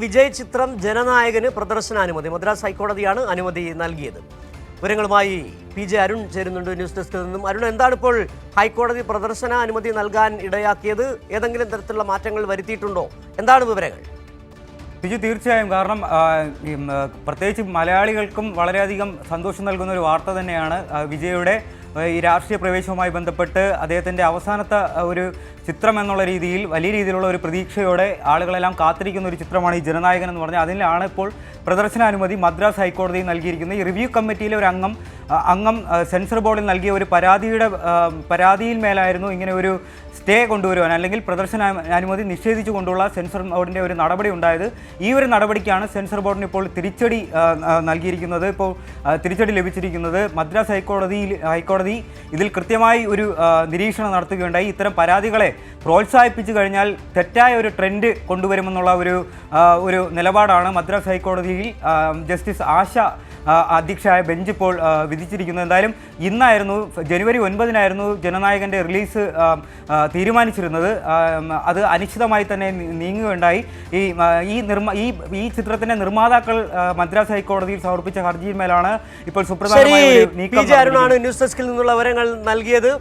വിജയ് ചിത്രം ജനനായകന് പ്രദർശനാനുമതി മദ്രാസ് ഹൈക്കോടതിയാണ് അനുമതി നൽകിയത്. വിവരങ്ങളുമായി PJ അരുൺ ചേരുന്നുണ്ട് ന്യൂസ് ഡെസ്കിൽ നിന്നും. അരുൺ, എന്താണ് ഇപ്പോൾ ഹൈക്കോടതി പ്രദർശന അനുമതി നൽകാൻ ഇടയാക്കിയത്? ഏതെങ്കിലും തരത്തിലുള്ള മാറ്റങ്ങൾ വരുത്തിയിട്ടുണ്ടോ? എന്താണ് വിവരങ്ങൾ? തീർച്ചയായും, കാരണം പ്രത്യേകിച്ച് മലയാളികൾക്കും വളരെയധികം സന്തോഷം നൽകുന്ന ഒരു വാർത്ത തന്നെയാണ് വിജയുടെ ഈ രാഷ്ട്രീയ പ്രവേശവുമായി ബന്ധപ്പെട്ട് അദ്ദേഹത്തിൻ്റെ അവസാനത്തെ ഒരു ചിത്രം എന്നുള്ള രീതിയിൽ വലിയ രീതിയിലുള്ള ഒരു പ്രതീക്ഷയോടെ ആളുകളെല്ലാം കാത്തിരിക്കുന്ന ഒരു ചിത്രമാണ് ഈ ജനനായകൻ എന്ന് പറഞ്ഞാൽ. അതിലാണ് ഇപ്പോൾ പ്രദർശനാനുമതി മദ്രാസ് ഹൈക്കോടതി നൽകിയിരിക്കുന്നത്. ഈ റിവ്യൂ കമ്മിറ്റിയിലെ ഒരു അംഗം സെൻസർ ബോർഡിൽ നൽകിയ ഒരു പരാതിയിൽ മേലായിരുന്നു ഇങ്ങനെ ഒരു സ്റ്റേ കൊണ്ടുവരുവാൻ അല്ലെങ്കിൽ പ്രദർശന അനുമതി നിഷേധിച്ചു കൊണ്ടുള്ള സെൻസർ ബോർഡിൻ്റെ ഒരു നടപടി ഉണ്ടായത്. ഈ ഒരു നടപടിക്കാണ് സെൻസർ ബോർഡിന് ഇപ്പോൾ തിരിച്ചടി നൽകിയിരിക്കുന്നത്. ഇപ്പോൾ തിരിച്ചടി ലഭിച്ചിരിക്കുന്നത്. മദ്രാസ് ഹൈക്കോടതി ഇതിൽ കൃത്യമായി ഒരു നിരീക്ഷണം നടത്തുകയുണ്ടായി. ഇത്തരം പരാതികളെ പ്രോത്സാഹിപ്പിച്ചു കഴിഞ്ഞാൽ തെറ്റായ ഒരു ട്രെൻഡ് കൊണ്ടുവരുമെന്നുള്ള ഒരു നിലപാടാണ് മദ്രാസ് ഹൈക്കോടതിയിൽ ജസ്റ്റിസ് ആശ അധ്യക്ഷയായ ബെഞ്ച് ഇപ്പോൾ വിധിച്ചിരിക്കുന്നത്. എന്തായാലും ഇന്നായിരുന്നു, ജനുവരി 9-നായിരുന്നു ജനനായകൻ്റെ റിലീസ് തീരുമാനിച്ചിരുന്നത്. അത് അനിശ്ചിതമായി തന്നെ നീങ്ങുകയുണ്ടായി. ഈ ചിത്രത്തിൻ്റെ നിർമ്മാതാക്കൾ മദ്രാസ് ഹൈക്കോടതിയിൽ സമർപ്പിച്ച ഹർജിയിന്മേലാണ് ഇപ്പോൾ സുപ്രധാനമായ നീക്കം. PJ അരുണാണ് ന്യൂസ് ഡെസ്കിൽ നിന്നുള്ള വിവരങ്ങൾ നൽകിയത്.